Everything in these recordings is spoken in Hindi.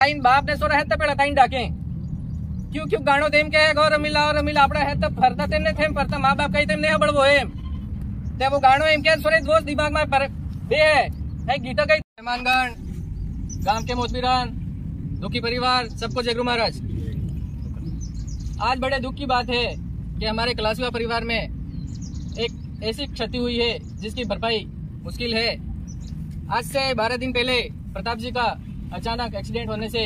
इन बाप ने सो रहे थे पेड़ा ताइन डाके क्यों क्यों गाणो देम के गौ रमीला और रमीला आपड़ा है तब फरता तेमने थेम फरता माँ बाप कही तेमने बड़वो एम ते वो गाणो एम के सोरे दोस्त दिमाग में पर दे है गीता कही मेहमानगण गांव के मोतबीरान दुखी परिवार सबको जय गुरु महाराज। आज बड़े दुख की बात है कि हमारे कलासुआ परिवार में एक ऐसी क्षति हुई है जिसकी भरपाई मुश्किल है। आज से 12 दिन पहले प्रताप जी का अचानक एक्सीडेंट होने से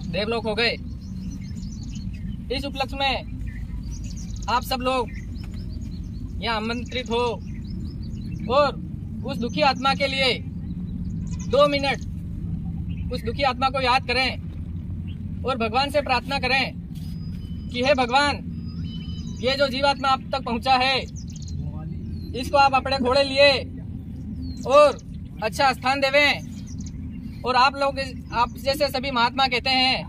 देवलोक हो गए। इस उपलक्ष्य में आप सब लोग यहाँ आमंत्रित हो और उस दुखी आत्मा के लिए 2 मिनट उस दुखी आत्मा को याद करें और भगवान से प्रार्थना करें कि हे भगवान, ये जो जीवात्मा आप तक पहुंचा है इसको आप अपने घोड़े लिए और अच्छा स्थान देवें। और आप लोग आप जैसे सभी महात्मा कहते हैं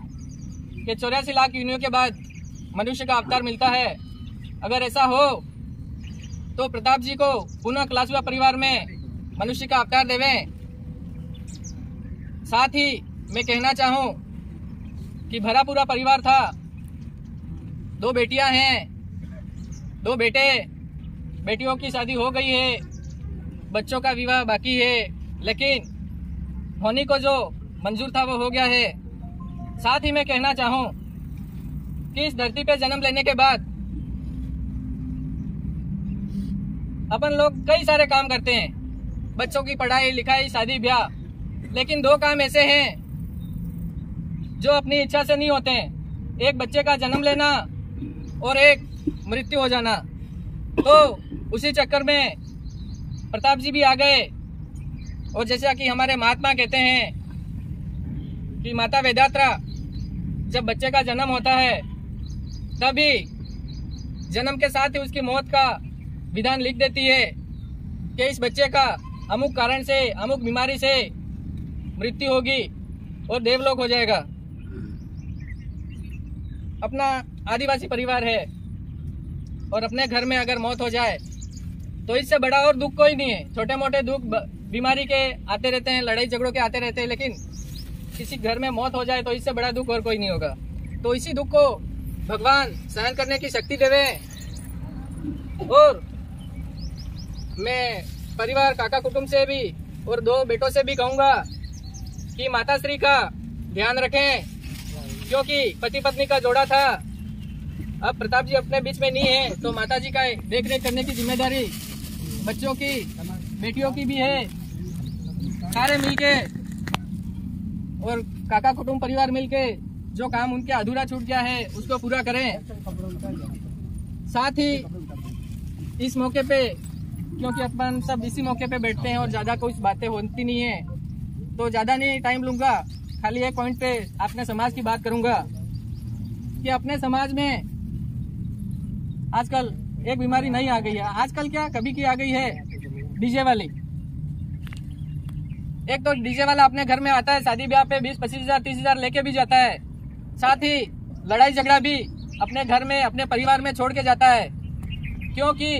कि 84 लाख योनियों के बाद मनुष्य का अवतार मिलता है। अगर ऐसा हो तो प्रताप जी को पुनः कलासुआ परिवार में मनुष्य का अवतार देवें। साथ ही मैं कहना चाहूँ कि भरा पूरा परिवार था, 2 बेटियां हैं, 2 बेटे, बेटियों की शादी हो गई है, बच्चों का विवाह बाकी है, लेकिन होनी को जो मंजूर था वो हो गया है। साथ ही मैं कहना चाहूँ कि इस धरती पे जन्म लेने के बाद अपन लोग कई सारे काम करते हैं, बच्चों की पढ़ाई लिखाई शादी ब्याह, लेकिन 2 काम ऐसे हैं जो अपनी इच्छा से नहीं होते हैं। एक बच्चे का जन्म लेना और एक मृत्यु हो जाना। तो उसी चक्कर में प्रताप जी भी आ गए। और जैसा कि हमारे महात्मा कहते हैं कि माता वेदात्रा जब बच्चे का जन्म होता है तभी जन्म के साथ ही उसकी मौत का विधान लिख देती है कि इस बच्चे का अमुक कारण से अमुक बीमारी से मृत्यु होगी और देवलोक हो जाएगा। अपना आदिवासी परिवार है और अपने घर में अगर मौत हो जाए तो इससे बड़ा और दुख कोई नहीं है। छोटे मोटे दुख बीमारी के आते रहते हैं, लड़ाई झगड़ों के आते रहते हैं, लेकिन किसी घर में मौत हो जाए तो इससे बड़ा दुख और कोई नहीं होगा। तो इसी दुख को भगवान सहन करने की शक्ति देवे। और मैं परिवार काका कुटुंब से भी और 2 बेटों से भी कहूँगा कि माता श्री का ध्यान रखें, क्योंकि पति पत्नी का जोड़ा था। अब प्रताप जी अपने बीच में नहीं है तो माता जी का देख रेख करने की जिम्मेदारी बच्चों की, बेटियों की भी है। सारे मिलके और काका कुटुंब परिवार मिलके जो काम उनके अधूरा छूट गया है उसको पूरा करें। साथ ही इस मौके पे, क्योंकि अपन सब इसी मौके पे बैठते हैं और ज्यादा कुछ बातें होती नहीं है, तो ज्यादा नहीं टाइम लूंगा, खाली एक पॉइंट पे अपने समाज की बात करूंगा कि अपने समाज में आजकल एक बीमारी नई आ गई है। आजकल क्या कभी की आ गई है, डीजे वाली। एक तो डीजे वाला अपने घर में आता है, शादी ब्याह पे 20-25 हजार 30 हजार लेके भी जाता है। साथ ही लड़ाई झगड़ा भी अपने घर में अपने परिवार में छोड़ के जाता है, क्योंकि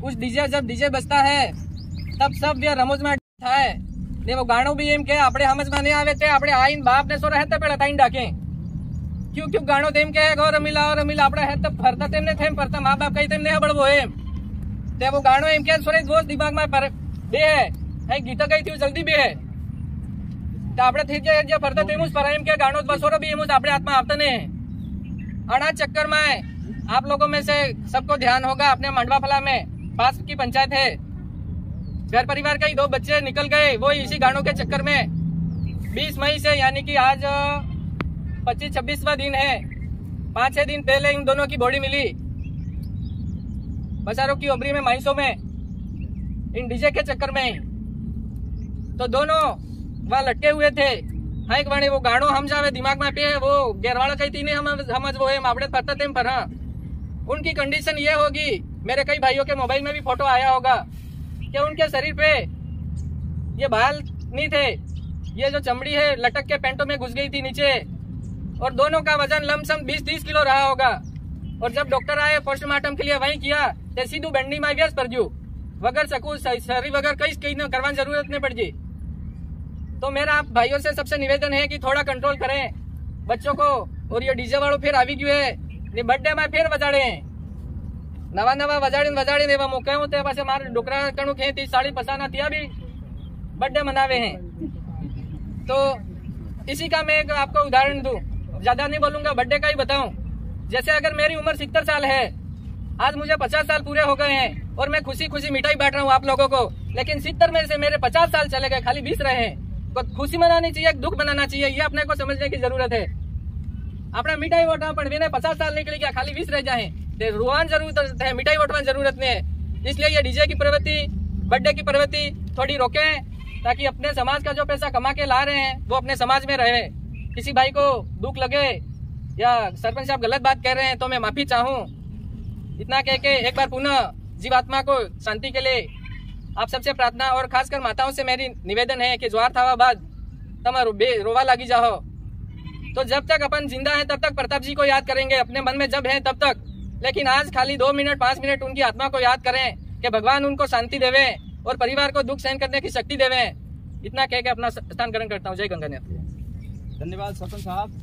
उस डीजे जब डीजे बजता है तब सब ये रमोज में है। वो गाणो भी एम के आपड़े समझ में नहीं आवे थे, आपड़े आइन बाप ने सो रहे थे पेड़ा ताइन डाके क्यों क्यों गाणो देम के गौ रमीला और रमीला आपड़ा है तब फरता तेमने थेम फरता माँ बाप कही तेमने बड़वो एम ते वो गाणो एम के सोरे दोस्त दिमाग में पर दे है गीता कही थी जल्दी भी है तो आपड़े थी जे फरता तेमुस पर एम के गाणो बसोरा भी एमुस आपड़े आत्मा आवता ने अनाज चक्कर में आप लोगों में से सबको ध्यान होगा, अपने मंडवा फला में पास की पंचायत है, घर परिवार के ही 2 बच्चे निकल गए वो इसी गाणों के चक्कर में। 20 मई से यानी कि आज 25-26वां दिन है, 5-6 दिन पहले इन दोनों की बॉडी मिली बसारों की उमरी में माइसों में इन डीजे के चक्कर में। तो दोनों वहाँ लटके हुए थे। हाँ एक वाणी वो गाणो हम जावे दिमाग में पे वो गेरवाड़ा कही थी नहीं समझ वो है मापड़े पता थे पर। हाँ उनकी कंडीशन ये होगी, मेरे कई भाइयों के मोबाइल में भी फोटो आया होगा कि उनके शरीर पे ये बाल नहीं थे, ये जो चमड़ी है लटक के पेंटों में घुस गई थी नीचे, और दोनों का वजन लमसम 20-30 किलो रहा होगा। और जब डॉक्टर आए पोस्टमार्टम के लिए वही किया ते सीधू बेंडी में व्यस्त पर जू वगर सकू शरीर वगर कई न करवानी जरूरत नहीं पड़ जी। तो मेरा आप भाइयों से सबसे निवेदन है कि थोड़ा कंट्रोल करें बच्चों को। और ये डीजे वालों फिर આવી ગયું है, ये बर्थडे में फिर वजाड़े नवा वजाड़ी एवं मौके होते पास मारे डोकरा कणु खे 30-40 पसाना तिया भी बर्थडे मनावे हैं। तो इसी का मैं एक आपको उदाहरण दूं, ज्यादा नहीं बोलूंगा, बर्थडे का ही बताऊं। जैसे अगर मेरी उम्र 70 साल है, आज मुझे 50 साल पूरे हो गए हैं और मैं खुशी खुशी मिठाई बांट रहा हूँ आप लोगों को, लेकिन 70 में से मेरे 50 साल चले गए, खाली 20 रहे हैं। तो खुशी मनानी चाहिए, दुख मनाना चाहिए, ये अपने को समझने की जरूरत है। अपना मिठाई वोटवा पण 50 साल निकली गया, खाली 20 रह जाए, रुआन जरूरत है, मिठाई वोटवा जरूरत नहीं है। इसलिए ये डीजे की प्रवृत्ति, बर्थडे की प्रवृत्ति थोड़ी रोकें, ताकि अपने समाज का जो पैसा कमा के ला रहे हैं वो अपने समाज में रहे। किसी भाई को दुख लगे या सरपंच साहब गलत बात कह रहे हैं तो मैं माफी चाहूँ, इतना कह के एक बार पुनः जीवात्मा को शांति के लिए आप सबसे प्रार्थना और खासकर माताओं से मेरी निवेदन है कि ज्वार थावा बाद तमारू रोवा लागी जाओ। तो जब तक अपन जिंदा है तब तक प्रताप जी को याद करेंगे, अपने मन में जब है तब तक, लेकिन आज खाली 2 मिनट 5 मिनट उनकी आत्मा को याद करें कि भगवान उनको शांति देवे और परिवार को दुख सहन करने की शक्ति देवे। इतना कह के अपना स्थान ग्रहण करता हूँ। जय गंगानेर। धन्यवाद सरपंच साहब।